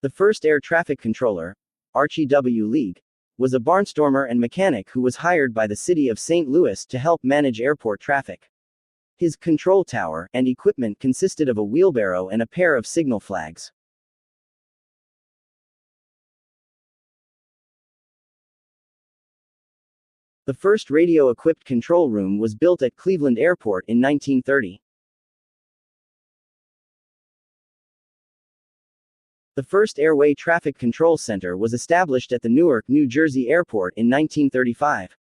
The first air traffic controller, Archie W. League, was a barnstormer and mechanic who was hired by the city of St. Louis to help manage airport traffic. His control tower and equipment consisted of a wheelbarrow and a pair of signal flags. The first radio-equipped control room was built at Cleveland Airport in 1930. The first airway traffic control center was established at the Newark, New Jersey Airport in 1935.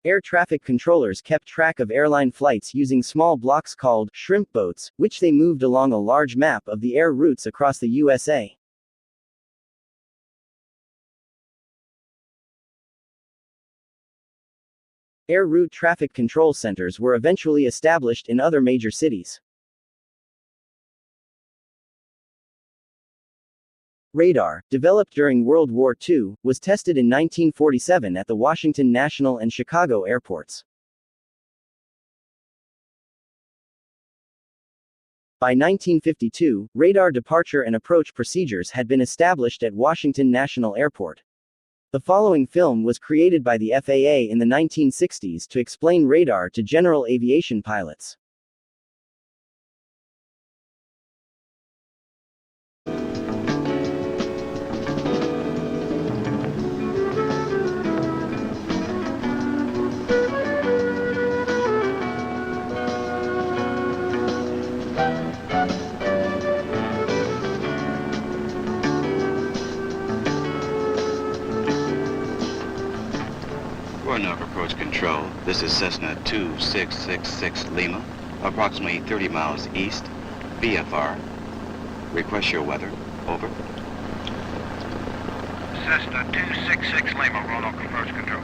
Air traffic controllers kept track of airline flights using small blocks called shrimp boats, which they moved along a large map of the air routes across the USA. Air route traffic control centers were eventually established in other major cities. Radar, developed during World War II, was tested in 1947 at the Washington National and Chicago airports. By 1952, radar departure and approach procedures had been established at Washington National Airport. The following film was created by the FAA in the 1960s to explain radar to general aviation pilots. Roanoke Approach Control, this is Cessna 2666 Lima, approximately 30 miles east, VFR. Request your weather, over. Cessna 266 Lima, Roanoke Approach Control.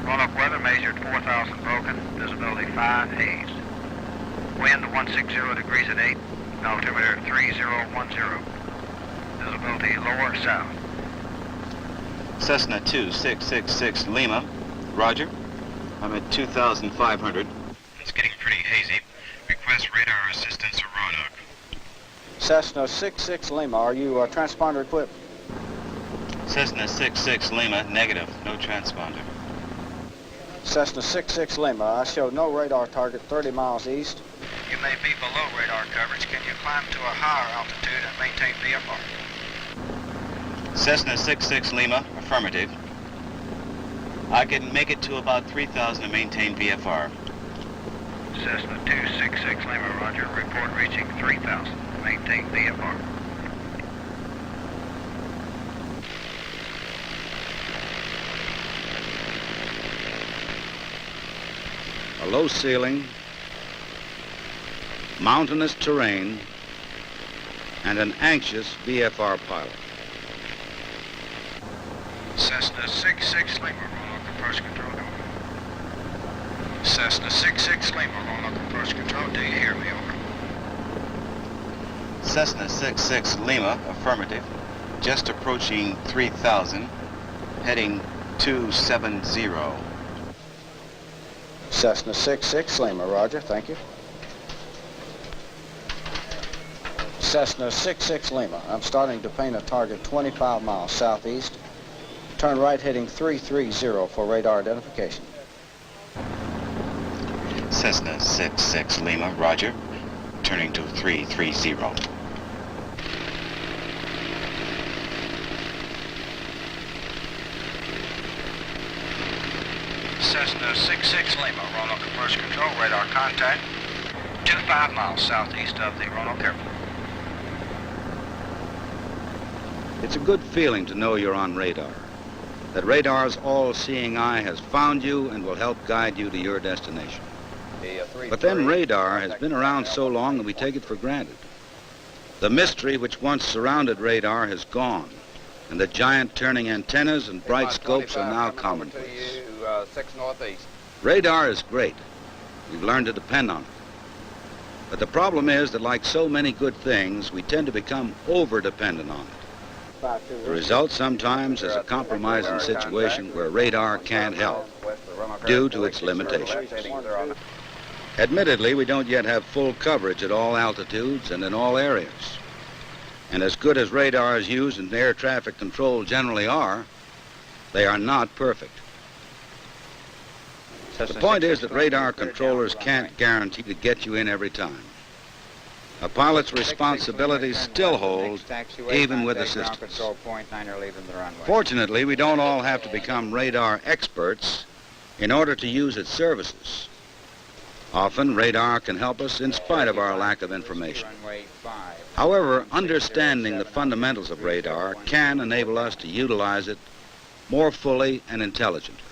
Roanoke weather measured 4,000 broken, visibility 5 haze. Wind 160 degrees at 8, altimeter 3010. Visibility lower south. Cessna 2666 Lima, roger. I'm at 2,500. It's getting pretty hazy. Request radar assistance at Roanoke. Cessna 66 Lima, are you transponder equipped? Cessna 66 Lima, negative, no transponder. Cessna 66 Lima, I show no radar target 30 miles east. You may be below radar coverage. Can you climb to a higher altitude and maintain VFR? Cessna 66 Lima, affirmative. I can make it to about 3,000 and maintain VFR. Cessna 266 Lima, roger. Report reaching 3,000. Maintain VFR. A low ceiling, mountainous terrain, and an anxious VFR pilot. Cessna 66 Lima, Roanoke Approach Control. Cessna 66 Lima, Roanoke Approach Control. Do you hear me? Over. Cessna 66 Lima, affirmative. Just approaching 3,000, heading 270. Cessna 66 Lima, roger, thank you. Cessna 66 Lima, I'm starting to paint a target 25 miles southeast. Turn right heading 330 for radar identification. Cessna 66 Lima, roger. Turning to 330. Cessna 66 Lima, Roanoke Approach Control, radar contact. 25 miles southeast of the Roanoke Airport. It's a good feeling to know you're on radar. That radar's all-seeing eye has found you and will help guide you to your destination. But then radar has been around so long that we take it for granted. The mystery which once surrounded radar has gone, and the giant turning antennas and bright scopes are now commonplace. 6 northeast. Radar is great. We've learned to depend on it. But the problem is that like so many good things, we tend to become over-dependent on it. The result sometimes is a compromising situation where radar can't help due to its limitations. Admittedly, we don't yet have full coverage at all altitudes and in all areas. And as good as radars used in air traffic control generally are, they are not perfect. The point is that radar controllers can't guarantee to get you in every time. A pilot's responsibilities still hold, even with assistance. Fortunately, we don't all have to become radar experts in order to use its services. Often, radar can help us in spite of our lack of information. However, understanding the fundamentals of radar can enable us to utilize it more fully and intelligently.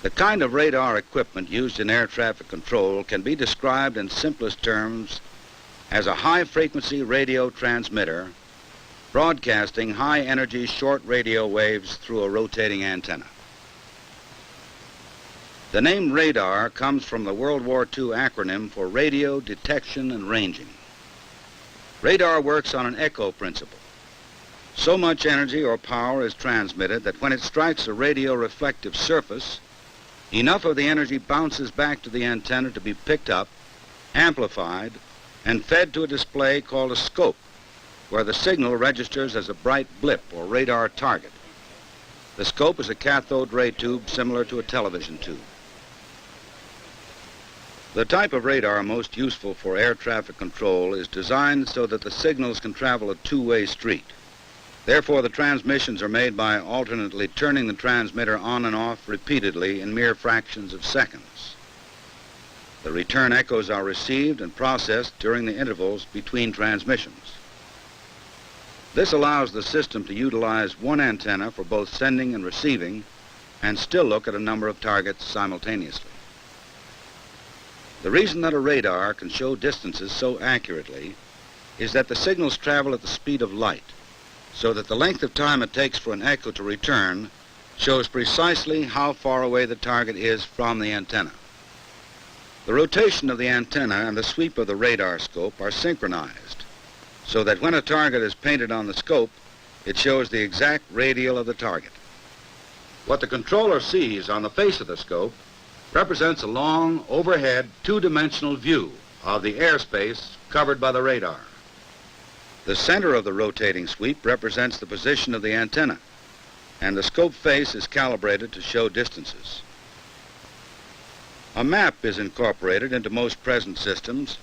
The kind of radar equipment used in air traffic control can be described in simplest terms as a high-frequency radio transmitter broadcasting high-energy short radio waves through a rotating antenna. The name radar comes from the World War II acronym for Radio Detection and Ranging. Radar works on an echo principle. So much energy or power is transmitted that when it strikes a radio reflective surface, enough of the energy bounces back to the antenna to be picked up, amplified, and fed to a display called a scope, where the signal registers as a bright blip or radar target. The scope is a cathode ray tube similar to a television tube. The type of radar most useful for air traffic control is designed so that the signals can travel a two-way street. Therefore, the transmissions are made by alternately turning the transmitter on and off repeatedly in mere fractions of seconds. The return echoes are received and processed during the intervals between transmissions. This allows the system to utilize one antenna for both sending and receiving and still look at a number of targets simultaneously. The reason that a radar can show distances so accurately is that the signals travel at the speed of light, so that the length of time it takes for an echo to return shows precisely how far away the target is from the antenna. The rotation of the antenna and the sweep of the radar scope are synchronized, so that when a target is painted on the scope, it shows the exact radial of the target. What the controller sees on the face of the scope represents a long, overhead, two-dimensional view of the airspace covered by the radar. The center of the rotating sweep represents the position of the antenna, and the scope face is calibrated to show distances. A map is incorporated into most present systems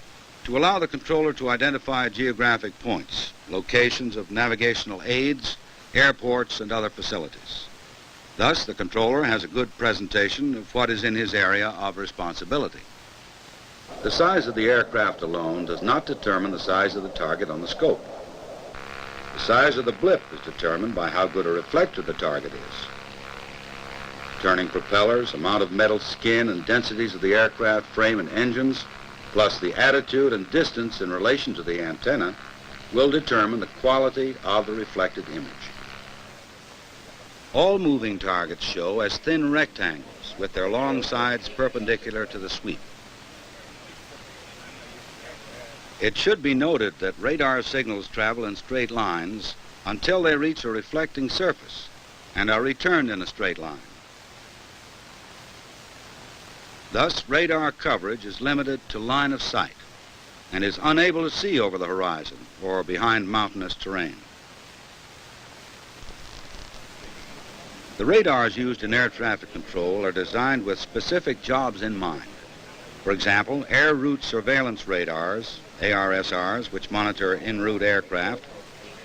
to allow the controller to identify geographic points, locations of navigational aids, airports, and other facilities. Thus, the controller has a good presentation of what is in his area of responsibility. The size of the aircraft alone does not determine the size of the target on the scope. The size of the blip is determined by how good a reflector the target is. Turning propellers, amount of metal skin, and densities of the aircraft frame and engines, plus the attitude and distance in relation to the antenna, will determine the quality of the reflected image. All moving targets show as thin rectangles with their long sides perpendicular to the sweep. It should be noted that radar signals travel in straight lines until they reach a reflecting surface and are returned in a straight line. Thus, radar coverage is limited to line of sight and is unable to see over the horizon or behind mountainous terrain. The radars used in air traffic control are designed with specific jobs in mind. For example, air route surveillance radars, ARSRs, which monitor en route aircraft,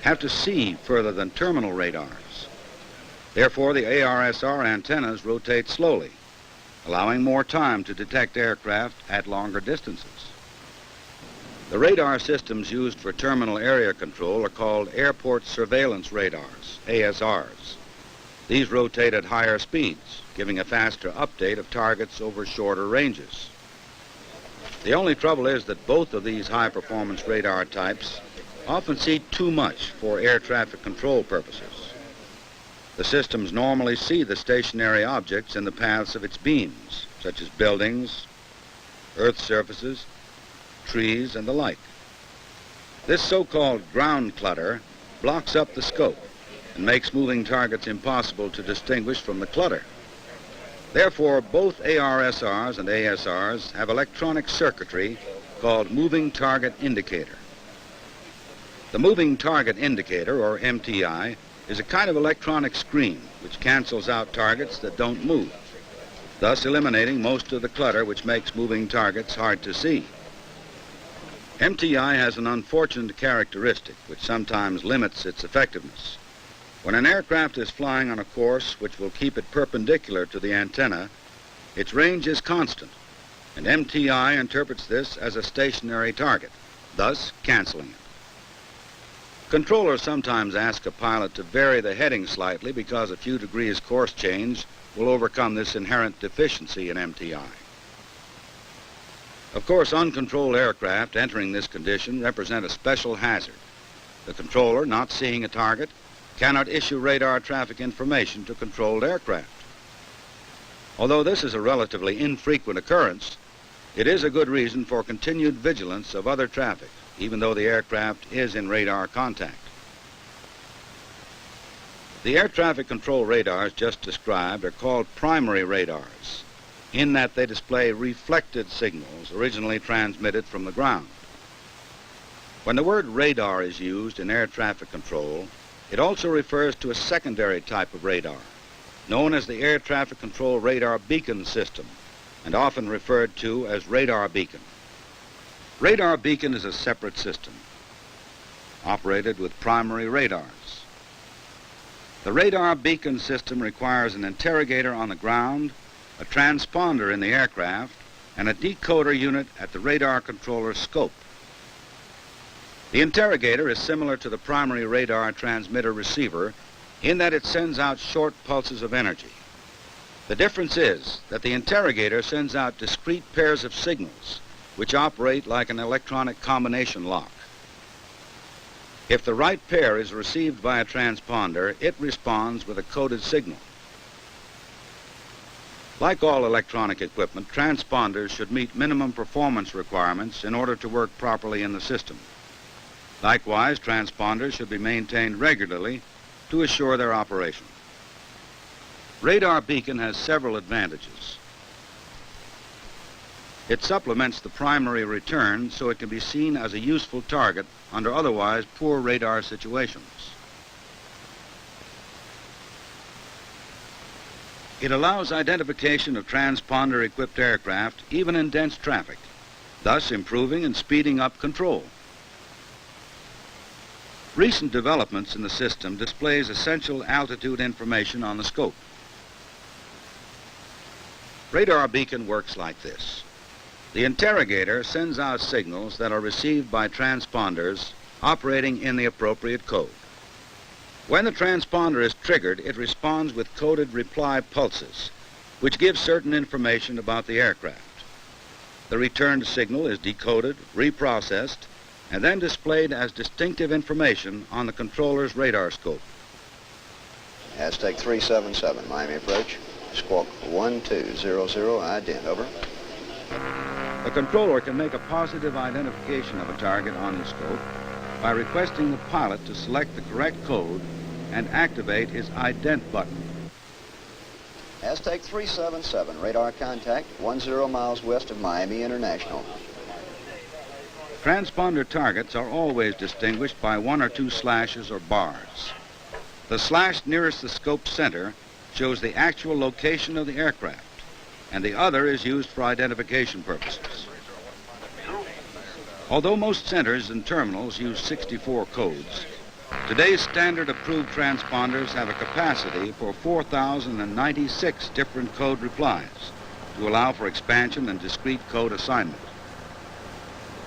have to see further than terminal radars. Therefore, the ARSR antennas rotate slowly, allowing more time to detect aircraft at longer distances. The radar systems used for terminal area control are called airport surveillance radars, ASRs. These rotate at higher speeds, giving a faster update of targets over shorter ranges. The only trouble is that both of these high-performance radar types often see too much for air traffic control purposes. The systems normally see the stationary objects in the paths of its beams, such as buildings, earth surfaces, trees, and the like. This so-called ground clutter blocks up the scope and makes moving targets impossible to distinguish from the clutter. Therefore, both ARSRs and ASRs have electronic circuitry called Moving Target Indicator. The Moving Target Indicator, or MTI, is a kind of electronic screen which cancels out targets that don't move, thus eliminating most of the clutter which makes moving targets hard to see. MTI has an unfortunate characteristic which sometimes limits its effectiveness. When an aircraft is flying on a course which will keep it perpendicular to the antenna, its range is constant, and MTI interprets this as a stationary target, thus canceling it. Controllers sometimes ask a pilot to vary the heading slightly because a few degrees course change will overcome this inherent deficiency in MTI. Of course, uncontrolled aircraft entering this condition represent a special hazard. The controller, not seeing a target, cannot issue radar traffic information to controlled aircraft. Although this is a relatively infrequent occurrence, it is a good reason for continued vigilance of other traffic, even though the aircraft is in radar contact. The air traffic control radars just described are called primary radars, in that they display reflected signals originally transmitted from the ground. When the word radar is used in air traffic control, it also refers to a secondary type of radar, known as the air traffic control radar beacon system, and often referred to as radar beacon. Radar beacon is a separate system, operated with primary radars. The radar beacon system requires an interrogator on the ground, a transponder in the aircraft, and a decoder unit at the radar controller's scope. The interrogator is similar to the primary radar transmitter-receiver in that it sends out short pulses of energy. The difference is that the interrogator sends out discrete pairs of signals which operate like an electronic combination lock. If the right pair is received by a transponder, it responds with a coded signal. Like all electronic equipment, transponders should meet minimum performance requirements in order to work properly in the system. Likewise, transponders should be maintained regularly to assure their operation. Radar beacon has several advantages. It supplements the primary return so it can be seen as a useful target under otherwise poor radar situations. It allows identification of transponder-equipped aircraft even in dense traffic, thus improving and speeding up control. Recent developments in the system displays essential altitude information on the scope. Radar beacon works like this. The interrogator sends out signals that are received by transponders operating in the appropriate code. When the transponder is triggered, it responds with coded reply pulses, which give certain information about the aircraft. The returned signal is decoded, reprocessed, and then displayed as distinctive information on the controller's radar scope. Aztec 377, Miami approach. Squawk 1200, ident, over. The controller can make a positive identification of a target on the scope by requesting the pilot to select the correct code and activate his ident button. Aztec 377, radar contact 10 miles west of Miami International. Transponder targets are always distinguished by one or two slashes or bars. The slash nearest the scope center shows the actual location of the aircraft, and the other is used for identification purposes. Although most centers and terminals use 64 codes, today's standard approved transponders have a capacity for 4,096 different code replies to allow for expansion and discrete code assignment.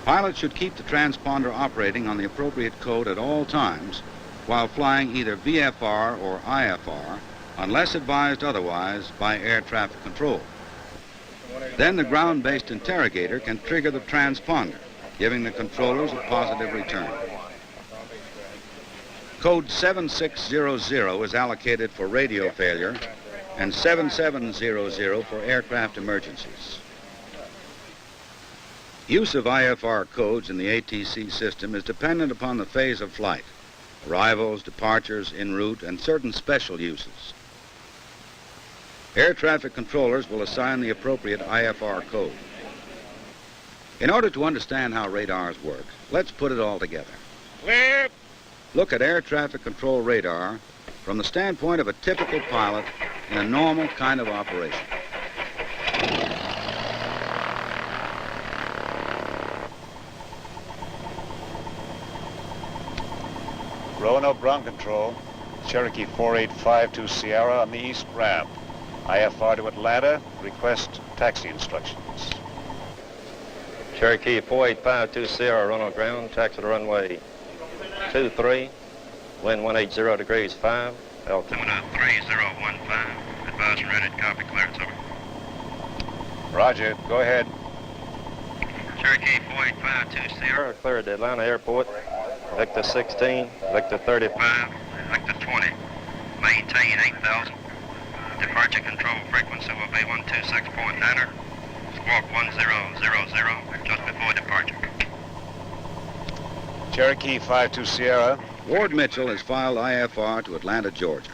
Pilots should keep the transponder operating on the appropriate code at all times while flying either VFR or IFR, unless advised otherwise by air traffic control. Then the ground-based interrogator can trigger the transponder, giving the controllers a positive return. Code 7600 is allocated for radio failure and 7700 for aircraft emergencies. Use of IFR codes in the ATC system is dependent upon the phase of flight, arrivals, departures, en route, and certain special uses. Air traffic controllers will assign the appropriate IFR code. In order to understand how radars work, let's put it all together. Clear. Look at air traffic control radar from the standpoint of a typical pilot in a normal kind of operation. Roanoke ground control. Cherokee 4852 Sierra on the east ramp. IFR to Atlanta. Request taxi instructions. Cherokee 4852 Sierra, Roanoke ground, taxi to runway 23, wind 180 degrees 5, altitude 3015, advise rented, copy, clearance, over. Roger, go ahead. Cherokee 4852 Sierra, cleared to Atlanta Airport, Victor 16, Victor 35, Victor 20, maintain 8,000, departure control frequency will be 126.9er, squawk 1000, just before departure. Cherokee 52 Sierra. Ward Mitchell has filed IFR to Atlanta, Georgia.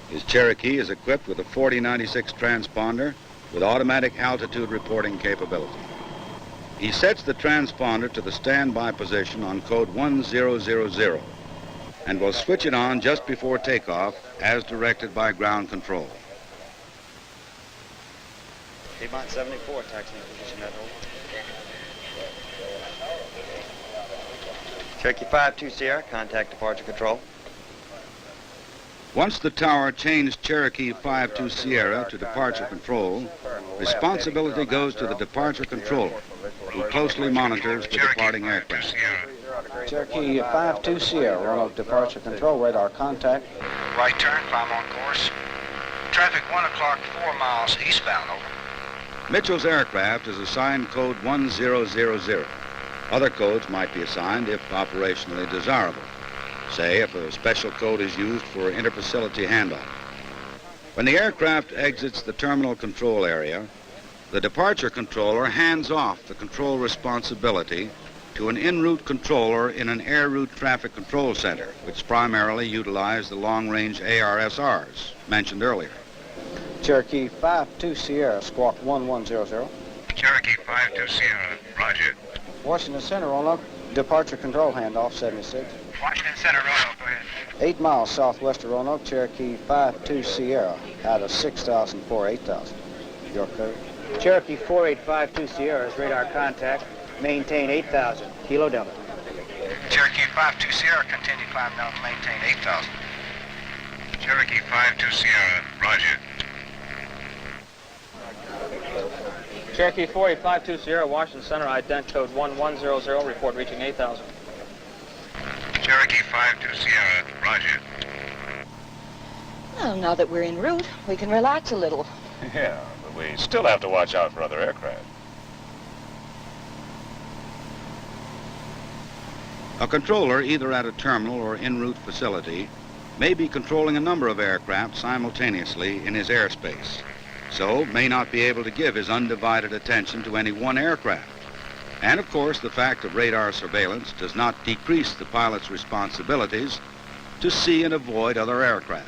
His Cherokee is equipped with a 4096 transponder with automatic altitude reporting capability. He sets the transponder to the standby position on code 1000 and will switch it on just before takeoff as directed by ground control. T-Bot 74, taxiing position at over. Cherokee 52 Sierra, contact departure control. Once the tower changed Cherokee 52 Sierra to departure control, responsibility goes to the departure controller, who closely monitors the departing aircraft. Cherokee 52 Sierra, Roanoke departure control, radar contact. Right turn, climb on course. Traffic 1 o'clock, 4 miles eastbound, over. Mitchell's aircraft is assigned code 1000. Other codes might be assigned if operationally desirable. Say, if a special code is used for interfacility handoff. When the aircraft exits the terminal control area, the departure controller hands off the control responsibility to an en route controller in an air route traffic control center, which primarily utilize the long-range ARSRs mentioned earlier. Cherokee 52 Sierra, squawk 1100. Cherokee 52 Sierra, roger. Washington Center, Roanoke, departure control handoff 76. Washington Center, Roanoke, go ahead. 8 miles southwest of Roanoke, Cherokee 52 Sierra, out of 6,004, 8,000. Your code. Cherokee 4852 Sierra is radar contact. Maintain 8,000. Kilo Delta. Cherokee 52 Sierra, continue climb down to maintain 8,000. Cherokee 52 Sierra, roger. Cherokee 4852 Sierra, Washington Center, ident code 1100, report reaching 8,000. Cherokee 52 Sierra, roger. Well, now that we're en route, we can relax a little. Yeah, but we still have to watch out for other aircraft. A controller, either at a terminal or en route facility, may be controlling a number of aircraft simultaneously in his airspace, so may not be able to give his undivided attention to any one aircraft. And of course, the fact of radar surveillance does not decrease the pilot's responsibilities to see and avoid other aircraft.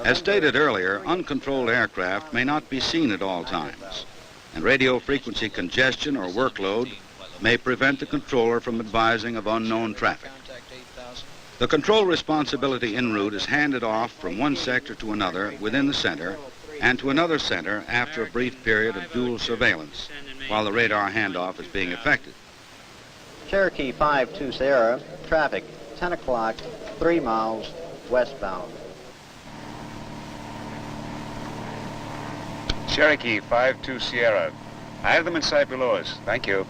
As stated earlier, uncontrolled aircraft may not be seen at all times, and radio frequency congestion or workload may prevent the controller from advising of unknown traffic. The control responsibility en route is handed off from one sector to another within the center and to another center after a brief period of dual surveillance while the radar handoff is being effected. Cherokee 52 Sierra, traffic 10 o'clock, 3 miles westbound. Cherokee 52 Sierra. I have them in sight below us. Thank you.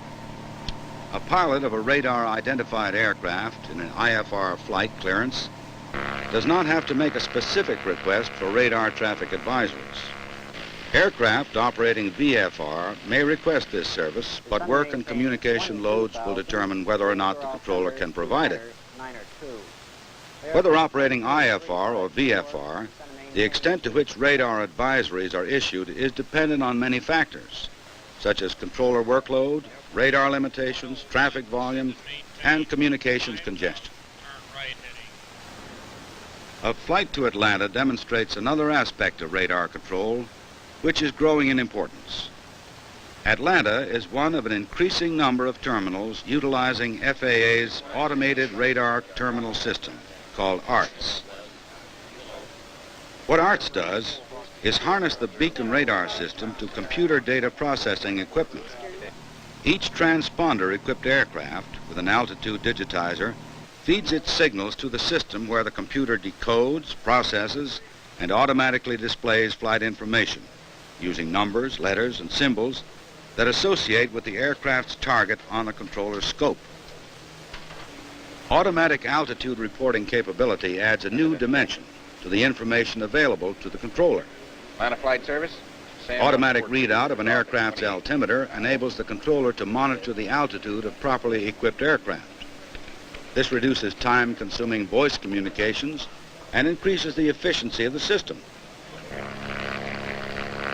A pilot of a radar-identified aircraft in an IFR flight clearance does not have to make a specific request for radar traffic advisories. Aircraft operating VFR may request this service, but work and communication loads will determine whether or not the controller can provide it. Whether operating IFR or VFR, the extent to which radar advisories are issued is dependent on many factors, such as controller workload, radar limitations, traffic volume, and communications congestion. A flight to Atlanta demonstrates another aspect of radar control, which is growing in importance. Atlanta is one of an increasing number of terminals utilizing FAA's Automated Radar Terminal System, called ARTS. What ARTS does is harness the beacon radar system to computer data processing equipment. Each transponder-equipped aircraft with an altitude digitizer feeds its signals to the system where the computer decodes, processes, and automatically displays flight information using numbers, letters, and symbols that associate with the aircraft's target on the controller's scope. Automatic altitude reporting capability adds a new dimension to the information available to the controller. Atlanta Flight Service? Automatic readout of an aircraft's altimeter enables the controller to monitor the altitude of properly equipped aircraft. This reduces time-consuming voice communications and increases the efficiency of the system.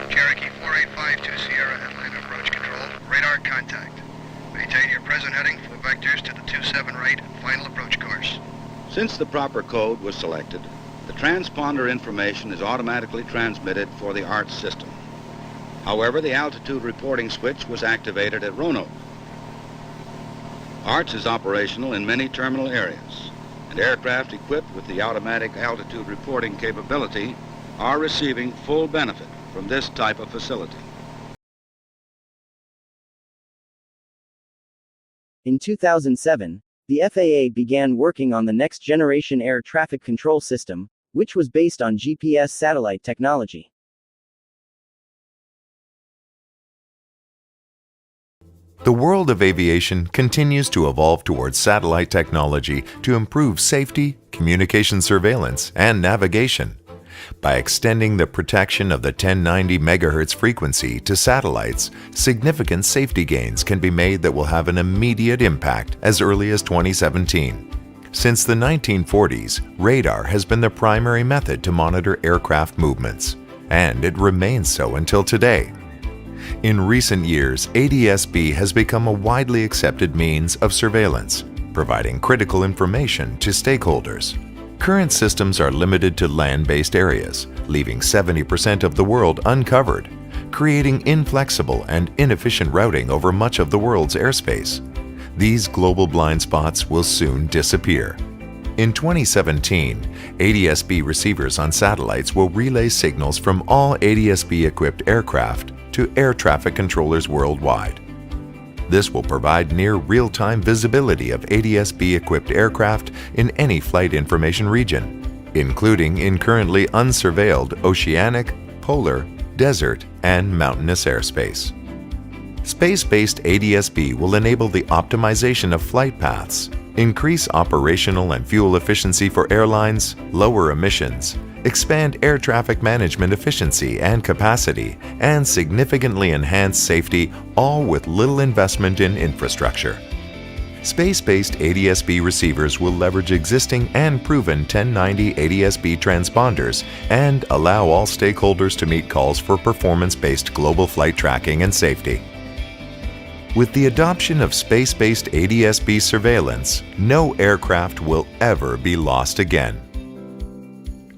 Cherokee 4852 Sierra, Atlanta approach control. Radar contact. Maintain your present heading, full vectors to the 27 right, final approach course. Since the proper code was selected, the transponder information is automatically transmitted for the ARTS system. However, the altitude reporting switch was activated at Roanoke. ARTS is operational in many terminal areas, and aircraft equipped with the automatic altitude reporting capability are receiving full benefit from this type of facility. In 2007, the FAA began working on the next generation air traffic control system, which was based on GPS satellite technology. The world of aviation continues to evolve towards satellite technology to improve safety, communication surveillance, and navigation. By extending the protection of the 1090 MHz frequency to satellites, significant safety gains can be made that will have an immediate impact as early as 2017. Since the 1940s, radar has been the primary method to monitor aircraft movements, and it remains so until today. In recent years, ADS-B has become a widely accepted means of surveillance, providing critical information to stakeholders. Current systems are limited to land-based areas, leaving 70% of the world uncovered, creating inflexible and inefficient routing over much of the world's airspace. These global blind spots will soon disappear. In 2017, ADS-B receivers on satellites will relay signals from all ADS-B-equipped aircraft to air traffic controllers worldwide. This will provide near real-time visibility of ADS-B-equipped aircraft in any flight information region, including in currently unsurveilled oceanic, polar, desert, and mountainous airspace. Space-based ADS-B will enable the optimization of flight paths, increase operational and fuel efficiency for airlines, lower emissions, expand air traffic management efficiency and capacity, and significantly enhance safety, all with little investment in infrastructure. Space-based ADS-B receivers will leverage existing and proven 1090 ADS-B transponders and allow all stakeholders to meet calls for performance-based global flight tracking and safety. With the adoption of space-based ADS-B surveillance, no aircraft will ever be lost again.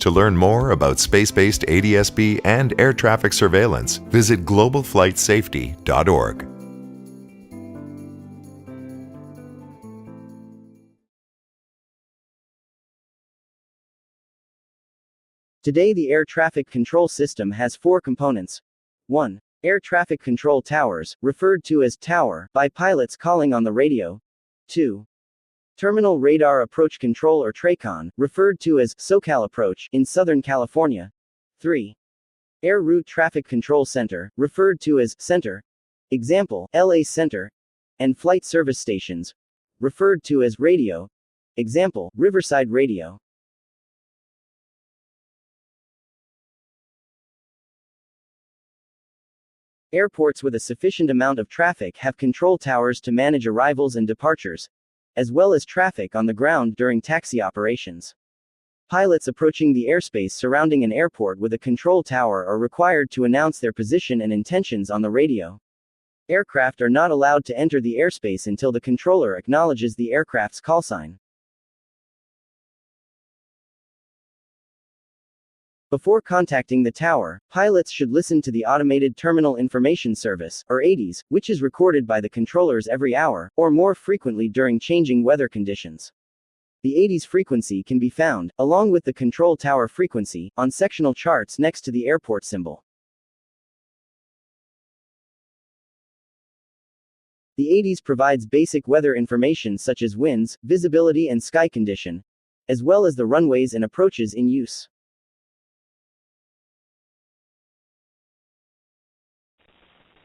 To learn more about space-based ADS-B and air traffic surveillance, visit globalflightsafety.org. Today, the air traffic control system has 4 components. 1. Air traffic control towers, referred to as tower, by pilots calling on the radio. 2. Terminal Radar Approach Control or TRACON, referred to as SoCal Approach, in Southern California. 3. Air Route Traffic Control Center, referred to as Center. Example, LA Center. And Flight Service Stations, referred to as Radio. Example, Riverside Radio. Airports with a sufficient amount of traffic have control towers to manage arrivals and departures, as well as traffic on the ground during taxi operations. Pilots approaching the airspace surrounding an airport with a control tower are required to announce their position and intentions on the radio. Aircraft are not allowed to enter the airspace until the controller acknowledges the aircraft's call sign. Before contacting the tower, pilots should listen to the Automated Terminal Information Service, or ATIS, which is recorded by the controllers every hour, or more frequently during changing weather conditions. The ATIS frequency can be found, along with the control tower frequency, on sectional charts next to the airport symbol. The ATIS provides basic weather information such as winds, visibility and sky condition, as well as the runways and approaches in use.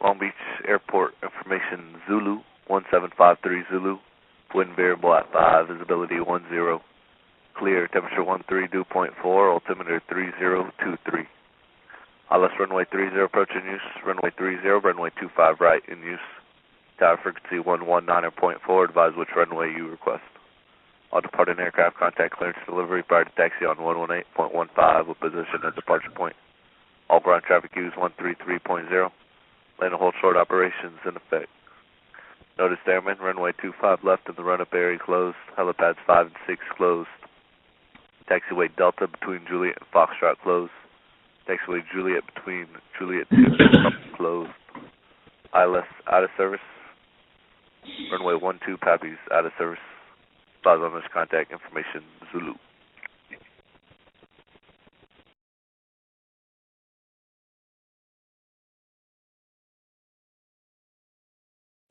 Long Beach Airport information Zulu, 1753 Zulu, wind variable at 5, visibility 10, clear, temperature 13, dew point 4, altimeter 3023. ILS runway 30 approach in use, runway 30, runway 25 right in use, tower frequency 119.4, advise which runway you request. All departing aircraft contact clearance delivery prior to taxi on 118.15 with position at departure point. All ground traffic use 133.0. Land and hold short operations in effect. Notice airmen, runway 25 left in the run-up area closed. Helipads 5 and 6 closed. Taxiway Delta between Juliet and Foxtrot closed. Taxiway Juliet between Juliet and closed. ILS out of service. Runway 12 Pappy's out of service. Plaza on this contact information Zulu.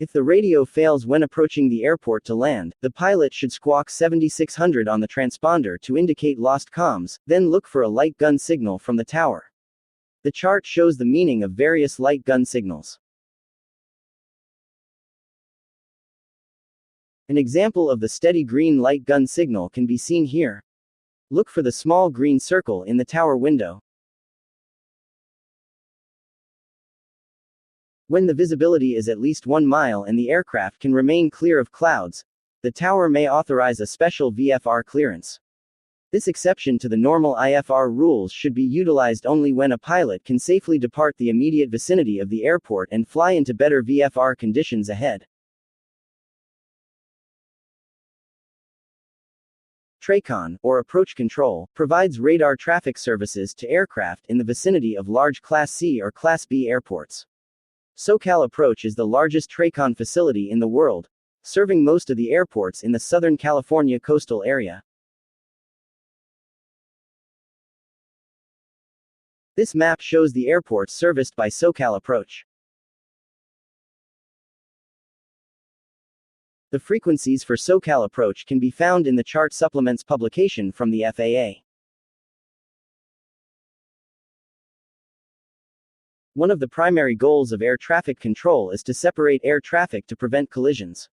If the radio fails when approaching the airport to land, the pilot should squawk 7600 on the transponder to indicate lost comms, then look for a light gun signal from the tower. The chart shows the meaning of various light gun signals. An example of the steady green light gun signal can be seen here. Look for the small green circle in the tower window. When the visibility is at least 1 mile and the aircraft can remain clear of clouds, the tower may authorize a special VFR clearance. This exception to the normal IFR rules should be utilized only when a pilot can safely depart the immediate vicinity of the airport and fly into better VFR conditions ahead. TRACON, or approach control, provides radar traffic services to aircraft in the vicinity of large Class C or Class B airports. SoCal Approach is the largest TRACON facility in the world, serving most of the airports in the Southern California coastal area. This map shows the airports serviced by SoCal Approach. The frequencies for SoCal Approach can be found in the chart supplements publication from the FAA. One of the primary goals of air traffic control is to separate air traffic to prevent collisions.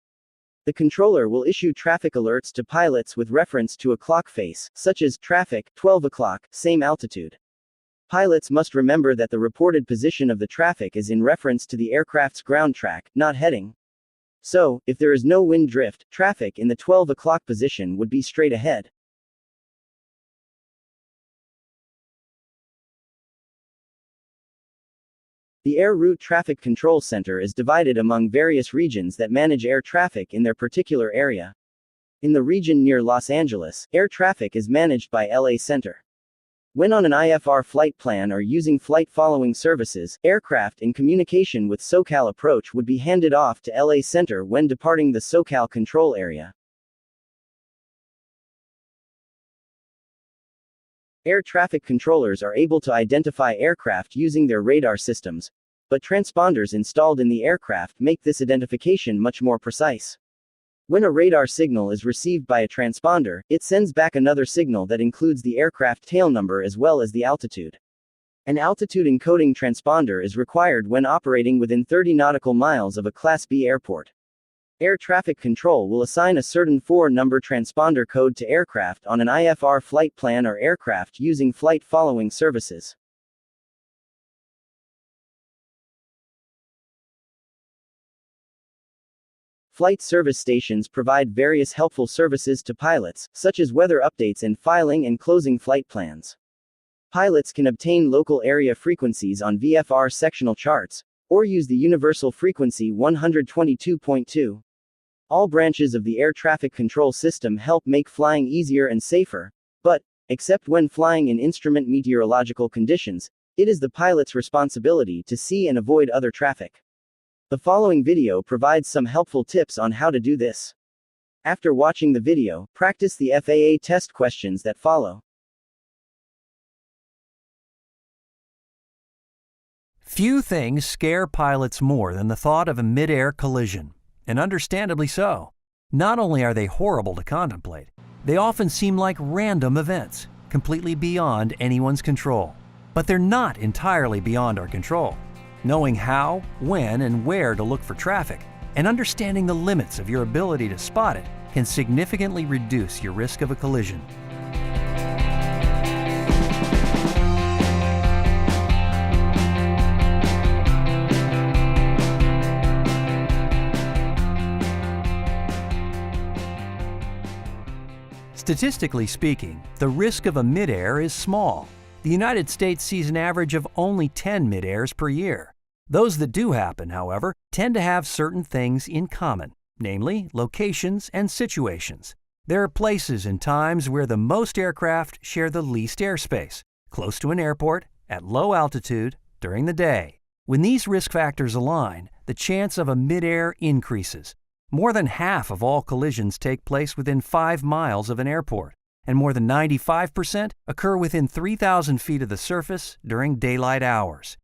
The controller will issue traffic alerts to pilots with reference to a clock face, such as traffic, 12 o'clock, same altitude. Pilots must remember that the reported position of the traffic is in reference to the aircraft's ground track, not heading. So, if there is no wind drift, traffic in the 12 o'clock position would be straight ahead. The Air Route Traffic Control Center is divided among various regions that manage air traffic in their particular area. In the region near Los Angeles, air traffic is managed by LA Center. When on an IFR flight plan or using flight following services, aircraft in communication with SoCal Approach would be handed off to LA Center when departing the SoCal control area. Air traffic controllers are able to identify aircraft using their radar systems, but transponders installed in the aircraft make this identification much more precise. When a radar signal is received by a transponder, it sends back another signal that includes the aircraft tail number as well as the altitude. An altitude encoding transponder is required when operating within 30 nautical miles of a Class B airport. Air traffic control will assign a certain 4-number transponder code to aircraft on an IFR flight plan or aircraft using flight following services. Flight service stations provide various helpful services to pilots, such as weather updates and filing and closing flight plans. Pilots can obtain local area frequencies on VFR sectional charts, or use the universal frequency 122.2. All branches of the air traffic control system help make flying easier and safer, but Except when flying in instrument meteorological conditions, it is the pilot's responsibility to see and avoid other traffic. The following video provides some helpful tips on how to do this. After watching the video, practice the FAA test questions that follow. Few things scare pilots more than the thought of a mid-air collision, and understandably so. Not only are they horrible to contemplate, they often seem like random events, completely beyond anyone's control. But they're not entirely beyond our control. Knowing how, when, and where to look for traffic, and understanding the limits of your ability to spot it can significantly reduce your risk of a collision. Statistically speaking, the risk of a mid-air is small. The United States sees an average of only 10 mid-airs per year. Those that do happen, however, tend to have certain things in common, namely locations and situations. There are places and times where the most aircraft share the least airspace, close to an airport, at low altitude, during the day. When these risk factors align, the chance of a mid-air increases. More than half of all collisions take place within 5 miles of an airport, and more than 95% occur within 3,000 feet of the surface during daylight hours.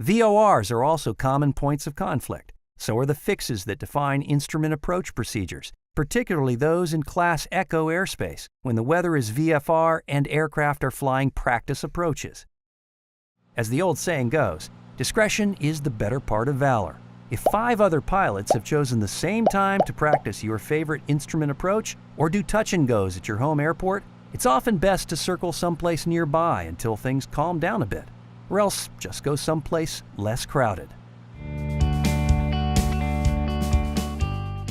VORs are also common points of conflict. So are the fixes that define instrument approach procedures, particularly those in Class Echo airspace, when the weather is VFR and aircraft are flying practice approaches. As the old saying goes, discretion is the better part of valor. If 5 other pilots have chosen the same time to practice your favorite instrument approach or do touch and goes at your home airport, it's often best to circle someplace nearby until things calm down a bit, or else just go someplace less crowded.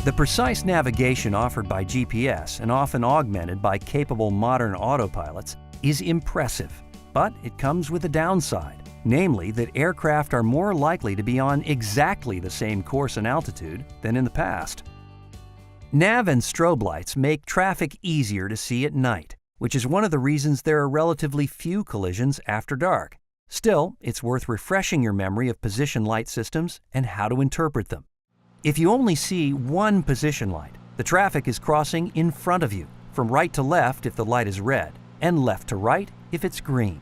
The precise navigation offered by GPS and often augmented by capable modern autopilots is impressive, but it comes with a downside. Namely that aircraft are more likely to be on exactly the same course and altitude than in the past. Nav and strobe lights make traffic easier to see at night, which is one of the reasons there are relatively few collisions after dark. Still, it's worth refreshing your memory of position light systems and how to interpret them. If you only see one position light, the traffic is crossing in front of you, from right to left if the light is red, and left to right if it's green.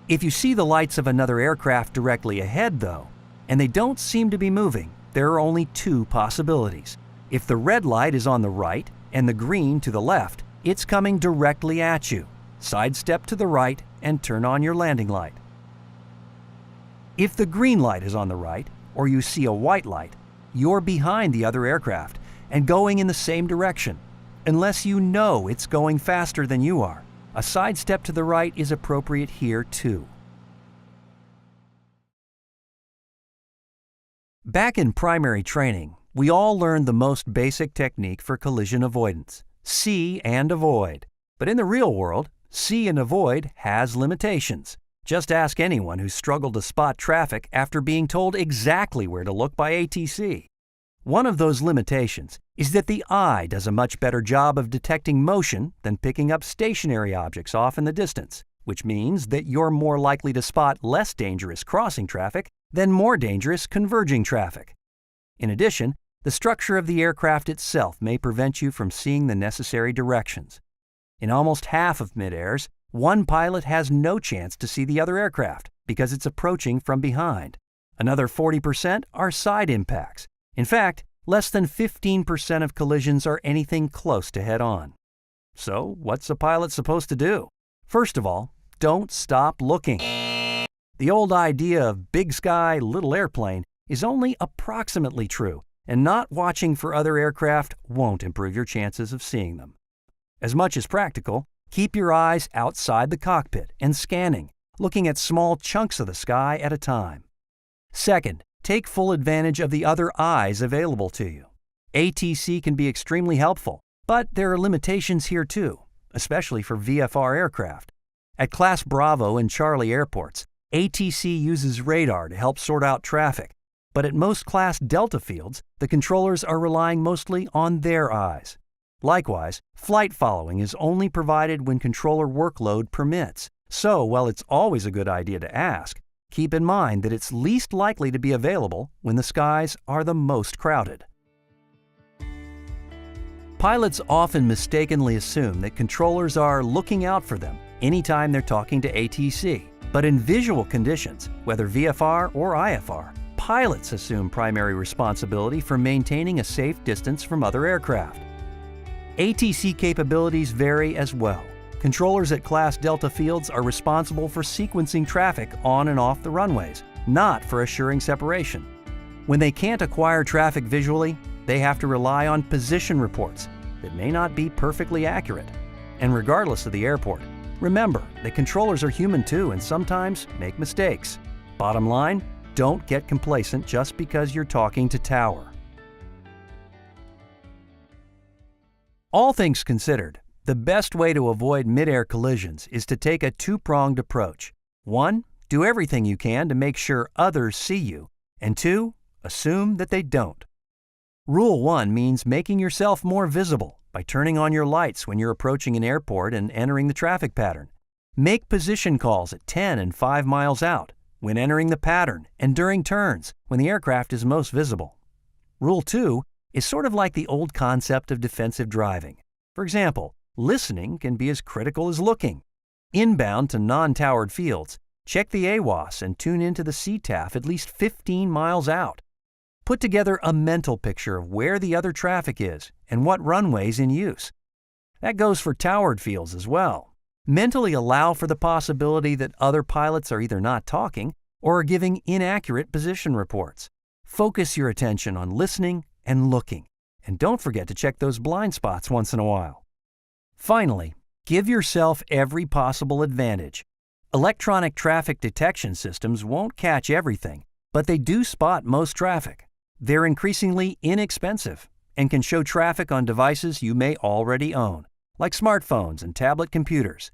If you see the lights of another aircraft directly ahead, though, and they don't seem to be moving, there are only 2 possibilities. If the red light is on the right and the green to the left, it's coming directly at you. Sidestep to the right and turn on your landing light. If the green light is on the right, or you see a white light, you're behind the other aircraft and going in the same direction, unless you know it's going faster than you are. A sidestep to the right is appropriate here too. Back in primary training, we all learned the most basic technique for collision avoidance: see and avoid. But in the real world, see and avoid has limitations. Just ask anyone who's struggled to spot traffic after being told exactly where to look by ATC. One of those limitations is that the eye does a much better job of detecting motion than picking up stationary objects off in the distance, which means that you're more likely to spot less dangerous crossing traffic than more dangerous converging traffic. In addition, the structure of the aircraft itself may prevent you from seeing the necessary directions. In almost half of mid-airs, one pilot has no chance to see the other aircraft because it's approaching from behind. Another 40% are side impacts. In fact, less than 15% of collisions are anything close to head-on. So, what's a pilot supposed to do? First of all, don't stop looking. The old idea of big sky, little airplane is only approximately true, and not watching for other aircraft won't improve your chances of seeing them. As much as practical, keep your eyes outside the cockpit and scanning, looking at small chunks of the sky at a time. Second, take full advantage of the other eyes available to you. ATC can be extremely helpful, but there are limitations here too, especially for VFR aircraft. At Class Bravo and Charlie airports, ATC uses radar to help sort out traffic, but at most Class Delta fields, the controllers are relying mostly on their eyes. Likewise, flight following is only provided when controller workload permits. So, while it's always a good idea to ask, keep in mind that it's least likely to be available when the skies are the most crowded. Pilots often mistakenly assume that controllers are looking out for them anytime they're talking to ATC. But in visual conditions, whether VFR or IFR, pilots assume primary responsibility for maintaining a safe distance from other aircraft. ATC capabilities vary as well. Controllers at Class Delta fields are responsible for sequencing traffic on and off the runways, not for assuring separation. When they can't acquire traffic visually, they have to rely on position reports that may not be perfectly accurate. And regardless of the airport, remember that controllers are human too and sometimes make mistakes. Bottom line, don't get complacent just because you're talking to tower. All things considered, the best way to avoid mid-air collisions is to take a two-pronged approach. 1. Do everything you can to make sure others see you. And 2. Assume that they don't. Rule 1 means making yourself more visible by turning on your lights when you're approaching an airport and entering the traffic pattern. Make position calls at 10 and 5 miles out, when entering the pattern, and during turns, when the aircraft is most visible. Rule 2 is sort of like the old concept of defensive driving. For example, listening can be as critical as looking. Inbound to non-towered fields, check the AWOS and tune into the CTAF at least 15 miles out. Put together a mental picture of where the other traffic is and what runway's in use. That goes for towered fields as well. Mentally allow for the possibility that other pilots are either not talking or are giving inaccurate position reports. Focus your attention on listening and looking, and don't forget to check those blind spots once in a while. Finally, give yourself every possible advantage. Electronic traffic detection systems won't catch everything, but they do spot most traffic. They're increasingly inexpensive and can show traffic on devices you may already own, like smartphones and tablet computers.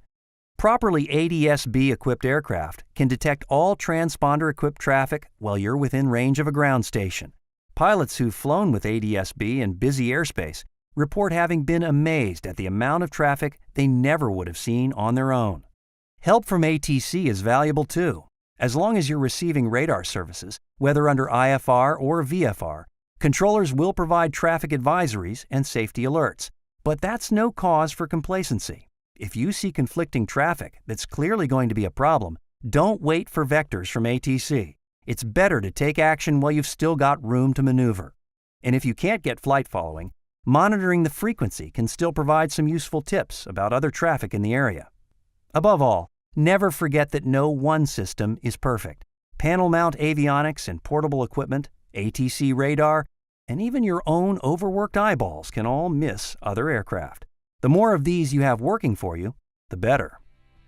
Properly ADS-B-equipped aircraft can detect all transponder-equipped traffic while you're within range of a ground station. Pilots who've flown with ADS-B in busy airspace report having been amazed at the amount of traffic they never would have seen on their own. Help from ATC is valuable too. As long as you're receiving radar services, whether under IFR or VFR, controllers will provide traffic advisories and safety alerts. But that's no cause for complacency. If you see conflicting traffic that's clearly going to be a problem, don't wait for vectors from ATC. It's better to take action while you've still got room to maneuver. And if you can't get flight following, monitoring the frequency can still provide some useful tips about other traffic in the area. Above all, never forget that no one system is perfect. Panel mount avionics and portable equipment, ATC radar, and even your own overworked eyeballs can all miss other aircraft. The more of these you have working for you, the better.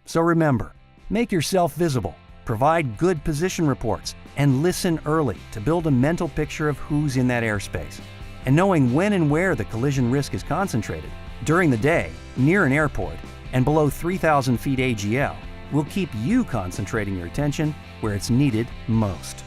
So remember, make yourself visible, provide good position reports, and listen early to build a mental picture of who's in that airspace. And knowing when and where the collision risk is concentrated, during the day, near an airport, and below 3,000 feet AGL, will keep you concentrating your attention where it's needed most.